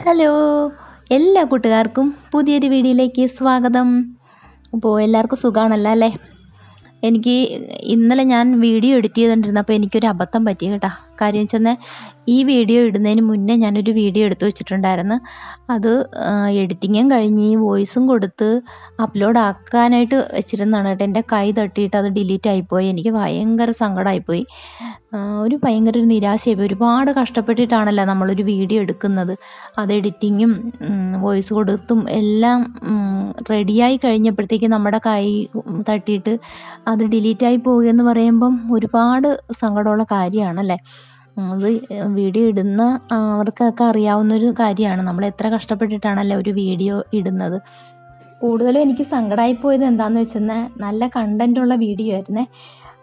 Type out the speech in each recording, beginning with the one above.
Hello, എല്ലാ കൂട്ടുകാർക്കും പുതിയൊരു വീഡിയോയിലേക്ക് സ്വാഗതം. അപ്പോൾ എല്ലാവർക്കും സുഖമാണല്ലോ അല്ലേ? എനിക്ക് ഇന്നലെ ഞാൻ വീഡിയോ എഡിറ്റ് ചെയ്തുകൊണ്ടിരുന്നപ്പോൾ എനിക്കൊരു അബദ്ധം പറ്റി കേട്ടോ. കാര്യം വെച്ചെന്നാൽ ഈ വീഡിയോ ഇടുന്നതിന് മുന്നേ ഞാനൊരു വീഡിയോ എടുത്തു വെച്ചിട്ടുണ്ടായിരുന്നു. അത് എഡിറ്റിങ്ങും കഴിഞ്ഞ് വോയിസും കൊടുത്ത് അപ്ലോഡ് ആക്കാനായിട്ട് വെച്ചിരുന്നതാണ് കേട്ടോ. എൻ്റെ കൈ തട്ടിയിട്ട് അത് ഡിലീറ്റ് ആയിപ്പോയി. എനിക്ക് ഭയങ്കര സങ്കടമായിപ്പോയി. ഭയങ്കര ഒരു നിരാശയായിപ്പോയി. ഒരുപാട് കഷ്ടപ്പെട്ടിട്ടാണല്ലോ നമ്മളൊരു വീഡിയോ എടുക്കുന്നത്. അത് എഡിറ്റിങ്ങും വോയിസ് കൊടുത്തും എല്ലാം റെഡിയായി കഴിഞ്ഞപ്പോഴത്തേക്ക് നമ്മുടെ കൈ തട്ടിയിട്ട് അത് ഡിലീറ്റായി പോകുകയെന്ന് പറയുമ്പം ഒരുപാട് സങ്കടമുള്ള കാര്യമാണല്ലേ. അത് വീഡിയോ ഇടുന്ന അവർക്കൊക്കെ അറിയാവുന്നൊരു കാര്യമാണ്. നമ്മൾ എത്ര കഷ്ടപ്പെട്ടിട്ടാണല്ലോ ഒരു വീഡിയോ ഇടുന്നത്. കൂടുതലും എനിക്ക് സങ്കടമായി പോയത് എന്താണെന്ന് വെച്ചെന്നാൽ നല്ല കണ്ടൻറ്റുള്ള വീഡിയോ ആയിരുന്നേ.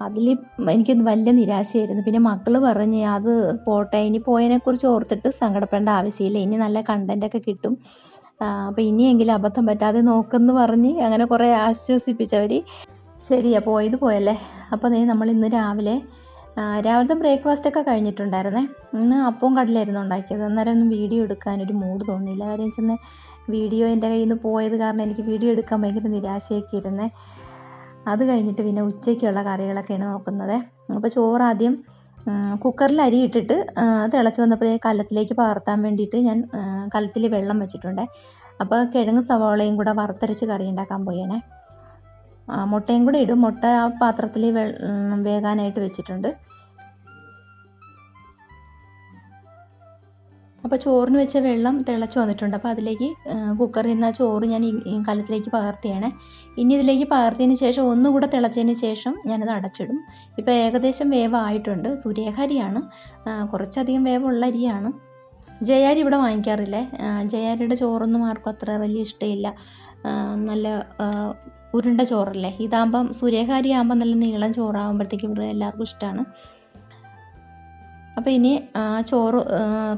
അതിൽ എനിക്ക് വലിയ നിരാശയായിരുന്നു. പിന്നെ മക്കൾ പറഞ്ഞ് അത് പോട്ടെ, ഇനി പോയതിനെക്കുറിച്ച് ഓർത്തിട്ട് സങ്കടപ്പെടേണ്ട ആവശ്യമില്ല, ഇനി നല്ല കണ്ടൻറ്റൊക്കെ കിട്ടും, അപ്പോൾ ഇനിയെങ്കിലും അബദ്ധം പറ്റാതെ നോക്കുമെന്ന് പറഞ്ഞ് അങ്ങനെ കുറേ ആശ്വസിപ്പിച്ചവർ. ശരിയാ, പോയത് പോയല്ലേ. അപ്പോൾ നമ്മൾ ഇന്ന് രാവിലത്തെ ബ്രേക്ക്ഫാസ്റ്റൊക്കെ കഴിഞ്ഞിട്ടുണ്ടായിരുന്നേ. ഇന്ന് അപ്പവും കടലായിരുന്നു ഉണ്ടാക്കിയത്. അന്നേരം ഒന്നും വീഡിയോ എടുക്കാനൊരു മൂഡ് തോന്നിയില്ല. കാര്യം ചെന്ന് വീഡിയോ എൻ്റെ കയ്യിൽ നിന്ന് പോയത് കാരണം എനിക്ക് വീഡിയോ എടുക്കാൻ ഭയങ്കര നിരാശയൊക്കെ ഇരുന്നേ. അത് കഴിഞ്ഞിട്ട് പിന്നെ ഉച്ചയ്ക്കുള്ള കറികളൊക്കെയാണ് നോക്കുന്നത്. അപ്പോൾ ചോറ് ആദ്യം കുക്കറിൽ അരി ഇട്ടിട്ട് തിളച്ച് വന്നപ്പോൾ കലത്തിലേക്ക് പകർത്താൻ വേണ്ടിയിട്ട് ഞാൻ കലത്തിൽ വെള്ളം വെച്ചിട്ടുണ്ട്. അപ്പോൾ കിഴങ്ങ് സവാളയും കൂടെ വറുത്തരച്ച് കറി ഉണ്ടാക്കാൻ പോയണേ. മുട്ടയും കൂടെ ഇടും. മുട്ട ആ പാത്രത്തിൽ വേകാനായിട്ട് വെച്ചിട്ടുണ്ട്. അപ്പോൾ ചോറിന് വെച്ച വെള്ളം തിളച്ച് വന്നിട്ടുണ്ട്. അപ്പോൾ അതിലേക്ക് കുക്കറിൽ നിന്ന് ആ ചോറ് ഞാൻ ഈ കലത്തിലേക്ക് പകർത്തിയാണ്. ഇനി ഇതിലേക്ക് പകർത്തിയതിന് ശേഷം ഒന്നുകൂടെ തിളച്ചതിന് ശേഷം ഞാനത് അടച്ചിടും. ഇപ്പോൾ ഏകദേശം വേവായിട്ടുണ്ട്. സൂര്യഹരിയാണ്, കുറച്ചധികം വേവുള്ള അരിയാണ്. ജയാരി ഇവിടെ വാങ്ങിക്കാറില്ലേ. ജയാരിയുടെ ചോറൊന്നും ആർക്കും അത്ര വലിയ ഇഷ്ടമില്ല. നല്ല ഉരുണ്ട ചോറല്ലേ. ഇതാകുമ്പം സൂര്യകാരി ആകുമ്പം നല്ല നീളം ചോറാകുമ്പോഴത്തേക്കും ഇവിടെ എല്ലാവർക്കും ഇഷ്ടമാണ്. അപ്പോൾ ഇനി ചോറ്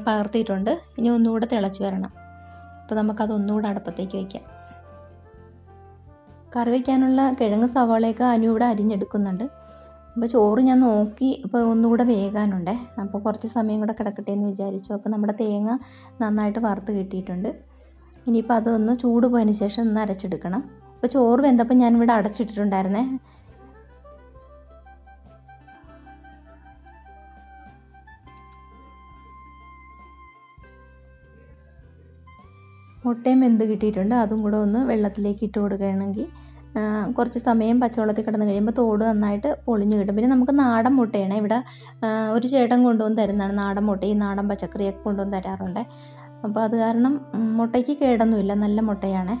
പകർത്തിയിട്ടുണ്ട്. ഇനി ഒന്നുകൂടെ തിളച്ച് വരണം. അപ്പോൾ നമുക്കതൊന്നുകൂടെ അടുപ്പത്തേക്ക് വയ്ക്കാം. കറി വയ്ക്കാനുള്ള കിഴങ്ങ് സവാളയൊക്കെ അനു ഇവിടെ അരിഞ്ഞെടുക്കുന്നുണ്ട്. അപ്പോൾ ചോറ് ഞാൻ നോക്കി, ഇപ്പോൾ ഒന്നുകൂടെ വേകാനുണ്ടേ. അപ്പോൾ കുറച്ച് സമയം കൂടെ കിടക്കട്ടെ എന്ന് വിചാരിച്ചു. അപ്പോൾ നമ്മുടെ തേങ്ങ നന്നായിട്ട് വറുത്ത് കിട്ടിയിട്ടുണ്ട്. ഇനിയിപ്പോൾ അതൊന്ന് ചൂട് പോയതിന് ശേഷം ഒന്ന് അരച്ചെടുക്കണം. അപ്പോൾ ചോറ് വെന്തപ്പോൾ ഞാനിവിടെ അടച്ചിട്ടിട്ടുണ്ടായിരുന്നേ. മുട്ടയും വെന്ത് കിട്ടിയിട്ടുണ്ട്. അതും കൂടെ ഒന്ന് വെള്ളത്തിലേക്ക് ഇട്ട് കൊടുക്കുകയാണെങ്കിൽ കുറച്ച് സമയം പച്ചവെള്ളത്തിൽ കിടന്ന് കഴിയുമ്പോൾ തോട് നന്നായിട്ട് പൊളിഞ്ഞ് കിട്ടും. പിന്നെ നമുക്ക് നാടൻ മുട്ടയാണ് ഇവിടെ ഒരു ചേട്ടൻ കൊണ്ടുവന്ന് തരുന്നതാണ്. നാടൻ മുട്ട, ഈ നാടൻ പച്ചക്കറിയൊക്കെ കൊണ്ടുവന്ന് തരാറുണ്ട്. അപ്പോൾ അത് കാരണം മുട്ടയ്ക്ക് കേടൊന്നുമില്ല, നല്ല മുട്ടയാണ്.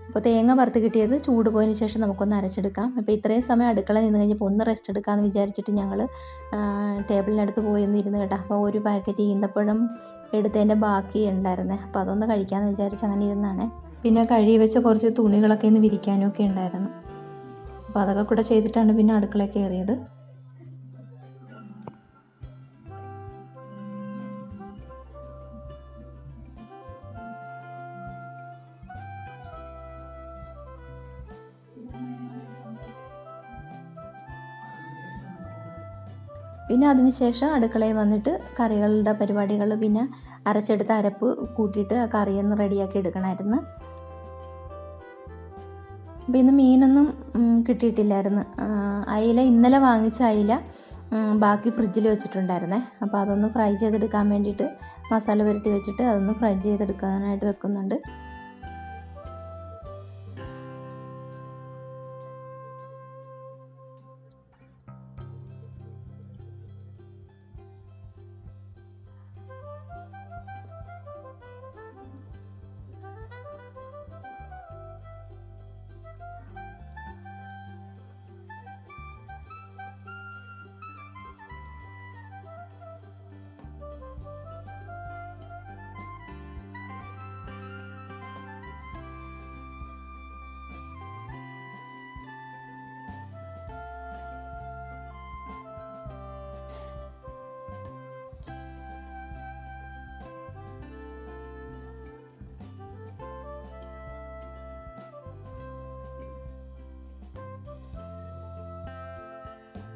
അപ്പോൾ തേങ്ങ വറുത്ത് കിട്ടിയത് ചൂട് പോയതിന് ശേഷം നമുക്കൊന്ന് അരച്ചെടുക്കാം. അപ്പോൾ ഇത്രയും സമയം അടുക്കള നിന്ന് കഴിഞ്ഞപ്പോൾ ഒന്ന് റെസ്റ്റ് എടുക്കാമെന്ന് വിചാരിച്ചിട്ട് ഞങ്ങൾ ടേബിളിനടുത്ത് പോയി ഒന്ന് ഇരുന്ന് കേട്ടോ. അപ്പോൾ ഒരു പാക്കറ്റ് ഈന്തപ്പഴം എടുത്തതിൻ്റെ ബാക്കി ഉണ്ടായിരുന്നേ. അപ്പോൾ അതൊന്ന് കഴിക്കാമെന്ന് വിചാരിച്ച് അങ്ങനെ ഇരുന്നാണേ. പിന്നെ കഴുകി വെച്ച കുറച്ച് തുണികളൊക്കെ ഒന്ന് വിരിക്കാനും ഒക്കെ ഉണ്ടായിരുന്നു. അപ്പോൾ അതൊക്കെ കൂടെ ചെയ്തിട്ടാണ് പിന്നെ അടുക്കളയിൽ കയറിയത്. പിന്നെ അതിനുശേഷം അടുക്കളയിൽ വന്നിട്ട് കറികളുടെ പരിപാടികൾ, പിന്നെ അരച്ചെടുത്ത അരപ്പ് കൂട്ടിയിട്ട് ആ കറിയൊന്ന് റെഡിയാക്കി എടുക്കണമായിരുന്നു. അപ്പോൾ ഇന്ന് മീനൊന്നും കിട്ടിയിട്ടില്ലായിരുന്നു. അയില ഇന്നലെ വാങ്ങിച്ച അയില ബാക്കി ഫ്രിഡ്ജിൽ വെച്ചിട്ടുണ്ടായിരുന്നേ. അപ്പോൾ അതൊന്ന് ഫ്രൈ ചെയ്തെടുക്കാൻ വേണ്ടിയിട്ട് മസാല പുരട്ടി വെച്ചിട്ട് അതൊന്ന് ഫ്രൈ ചെയ്തെടുക്കാനായിട്ട് വെക്കുന്നുണ്ട്.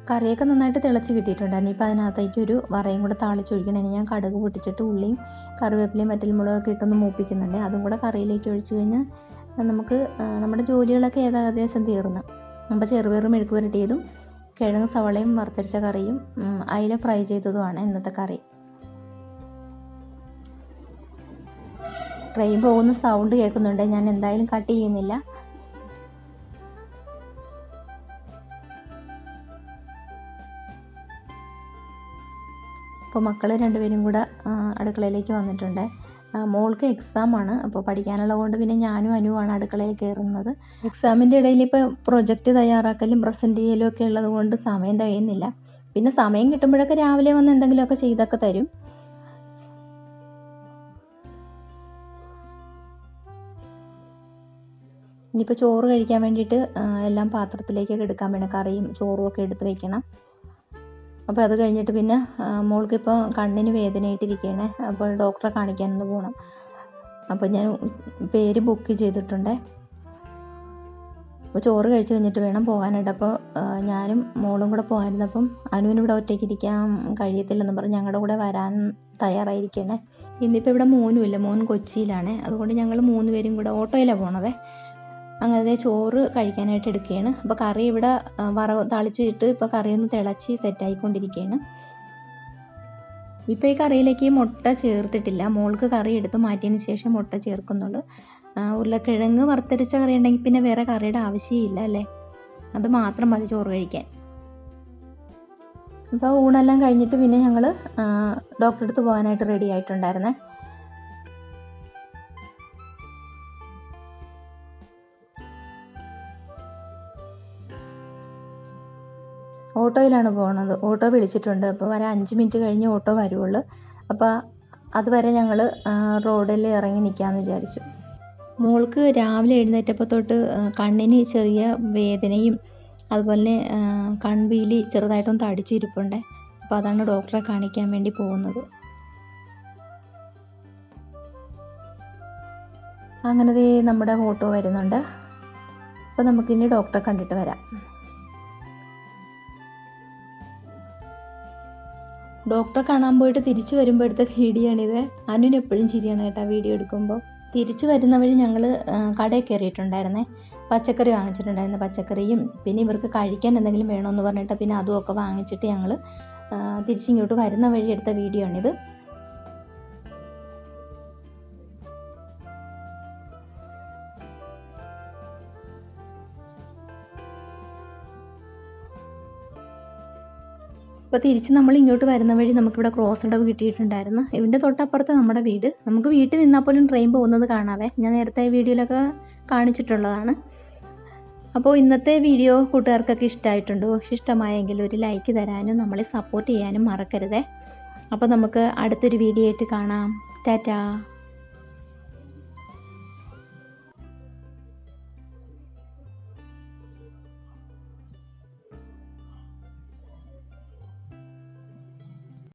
കറിയൊക്കെ നന്നായിട്ട് തിളച്ച് കിട്ടിയിട്ടുണ്ടായിരുന്നു. ഇപ്പോൾ അതിനകത്തേക്ക് ഒരു വറയും കൂടെ താളിച്ചൊഴിക്കണം. ഞാൻ കടുക് പൊട്ടിച്ചിട്ട് ഉള്ളിയും കറിവേപ്പിലയും വറ്റൽമുളകൊക്കെ ഇട്ടൊന്ന് മൂപ്പിക്കുന്നുണ്ട്. അതും കൂടെ കറിയിലേക്ക് ഒഴിച്ച് കഴിഞ്ഞാൽ നമുക്ക് നമ്മുടെ ജോലികളൊക്കെ ഏകദേശം തീർന്നു. അപ്പോൾ ചെറുപയർ മെഴുക്ക് പുരട്ടിയതും കിഴങ്ങ് സവാളയും വറുത്തരച്ച കറിയും അയില ഫ്രൈ ചെയ്തതുമാണ് ഇന്നത്തെ കറി. ട്രെയിൻ പോകുന്ന സൗണ്ട് കേൾക്കുന്നുണ്ട്. ഞാൻ എന്തായാലും കട്ട് ചെയ്യുന്നില്ല. അപ്പോൾ മക്കൾ രണ്ടുപേരും കൂടെ അടുക്കളയിലേക്ക് വന്നിട്ടുണ്ട്. മോൾക്ക് എക്സാമാണ്, അപ്പോൾ പഠിക്കാനുള്ളത് കൊണ്ട് പിന്നെ ഞാനും അനുവാണ് അടുക്കളയിൽ കയറുന്നത്. എക്സാമിൻ്റെ ഇടയിൽ ഇപ്പോൾ പ്രൊജക്റ്റ് തയ്യാറാക്കലും പ്രസൻറ്റ് ചെയ്യലും ഒക്കെ ഉള്ളത് കൊണ്ട് സമയം തികയുന്നില്ല. പിന്നെ സമയം കിട്ടുമ്പോഴൊക്കെ രാവിലെ വന്ന് എന്തെങ്കിലുമൊക്കെ ചെയ്തൊക്കെ തരും. ഇനിയിപ്പോൾ ചോറ് കഴിക്കാൻ വേണ്ടിയിട്ട് എല്ലാം പാത്രത്തിലേക്കൊക്കെ എടുക്കാൻ വേണം. കറിയും ചോറും ഒക്കെ എടുത്ത് വയ്ക്കണം. അപ്പോൾ അത് കഴിഞ്ഞിട്ട് പിന്നെ മോൾക്കിപ്പോൾ കണ്ണിന് വേദനയായിട്ടിരിക്കുകയാണ്. അപ്പോൾ ഡോക്ടറെ കാണിക്കാനൊന്ന് പോകണം. അപ്പോൾ ഞാൻ പേര് ബുക്ക് ചെയ്തിട്ടുണ്ട്. അപ്പോൾ ചോറ് കഴിച്ച് കഴിഞ്ഞിട്ട് വേണം പോകാനായിട്ട്. അപ്പോൾ ഞാനും മോളും കൂടെ പോകാനിരുന്നപ്പം അനുവിന് ഇവിടെ ഒറ്റയ്ക്ക് ഇരിക്കാൻ കഴിയത്തില്ലെന്ന് പറഞ്ഞ് ഞങ്ങളുടെ കൂടെ വരാൻ തയ്യാറായിരിക്കണേ. ഇന്നിപ്പോൾ ഇവിടെ മോനുമില്ല, മോൻ കൊച്ചിയിലാണ്. അതുകൊണ്ട് ഞങ്ങൾ 3 പേരും കൂടെ ഓട്ടോയിലാണ് പോണത്. അങ്ങനെ ചോറ് കഴിക്കാനായിട്ട് എടുക്കുകയാണ്. അപ്പോൾ കറി ഇവിടെ താളിച്ചിട്ട് ഇപ്പോൾ കറിയൊന്ന് തിളച്ച് സെറ്റായിക്കൊണ്ടിരിക്കുകയാണ്. ഇപ്പോൾ ഈ കറിയിലേക്ക് മുട്ട ചേർത്തിട്ടില്ല. മോൾക്ക് കറി എടുത്ത് മാറ്റിയതിന് ശേഷം മുട്ട ചേർക്കുന്നുള്ളൂ. ഉരുളക്കിഴങ്ങ് വറുത്തരച്ച കറി ഉണ്ടെങ്കിൽ പിന്നെ വേറെ കറിയുടെ ആവശ്യമില്ല അല്ലേ, അത് മാത്രം മതി ചോറ് കഴിക്കാൻ. അപ്പോൾ ഊണെല്ലാം കഴിഞ്ഞിട്ട് പിന്നെ ഞങ്ങൾ ഡോക്ടറെ അടുത്ത് പോകാനായിട്ട് റെഡി ആയിട്ടുണ്ടായിരുന്നേ. ഓട്ടോയിലാണ് പോകുന്നത്. ഓട്ടോ വിളിച്ചിട്ടുണ്ട്. അപ്പോൾ വരാൻ 5 മിനിറ്റ് കഴിഞ്ഞ് ഓട്ടോ വരുള്ളൂ. അപ്പോൾ അതുവരെ ഞങ്ങൾ റോഡിൽ ഇറങ്ങി നിൽക്കാമെന്ന് വിചാരിച്ചു. മോൾക്ക് രാവിലെ എഴുന്നേറ്റപ്പോൾ തൊട്ട് കണ്ണിന് ചെറിയ വേദനയും അതുപോലെ കൺപീലി ചെറുതായിട്ടൊന്ന് തടിച്ചിരിപ്പുണ്ട്. അപ്പോൾ അതാണ് ഡോക്ടറെ കാണിക്കാൻ വേണ്ടി പോകുന്നത്. അങ്ങനെ നമ്മുടെ ഓട്ടോ വരുന്നുണ്ട്. അപ്പോൾ നമുക്കിനി ഡോക്ടറെ കണ്ടിട്ട് വരാം. ഡോക്ടറെ കാണാൻ പോയിട്ട് തിരിച്ചു വരുമ്പോൾ എടുത്ത വീഡിയോ ആണിത്. അനുവിന് എപ്പോഴും ചിരിയാണ് കേട്ടോ വീഡിയോ എടുക്കുമ്പോൾ. തിരിച്ചു വരുന്ന വഴി ഞങ്ങൾ കടയിൽ കയറിയിട്ടുണ്ടായിരുന്നേ. പച്ചക്കറി വാങ്ങിച്ചിട്ടുണ്ടായിരുന്നു. പച്ചക്കറിയും പിന്നെ ഇവർക്ക് കഴിക്കാൻ എന്തെങ്കിലും വേണമെന്ന് പറഞ്ഞിട്ട് പിന്നെ അതുമൊക്കെ വാങ്ങിച്ചിട്ട് ഞങ്ങൾ തിരിച്ചിങ്ങോട്ട് വരുന്ന വഴി എടുത്ത വീഡിയോ ആണിത്. അപ്പോൾ തിരിച്ച് നമ്മൾ ഇങ്ങോട്ട് വരുന്ന വഴി നമുക്കിവിടെ ക്രോസ് അടവ് കിട്ടിയിട്ടുണ്ടായിരുന്നു. ഇതിൻ്റെ തൊട്ടപ്പുറത്ത് നമ്മുടെ വീട്. നമുക്ക് വീട്ടിൽ നിന്നാൽ പോലും ട്രെയിൻ പോകുന്നത് കാണാവേ. ഞാൻ നേരത്തെ വീഡിയോയിലൊക്കെ കാണിച്ചിട്ടുള്ളതാണ്. അപ്പോൾ ഇന്നത്തെ വീഡിയോ കൂട്ടുകാർക്കൊക്കെ ഇഷ്ടമായിട്ടുണ്ടോ? ഇഷ്ടമായെങ്കിൽ ഒരു ലൈക്ക് തരാനും നമ്മളെ സപ്പോർട്ട് ചെയ്യാനും മറക്കരുതേ. അപ്പോൾ നമുക്ക് അടുത്തൊരു വീഡിയോ ആയിട്ട് കാണാം. ടാറ്റാ.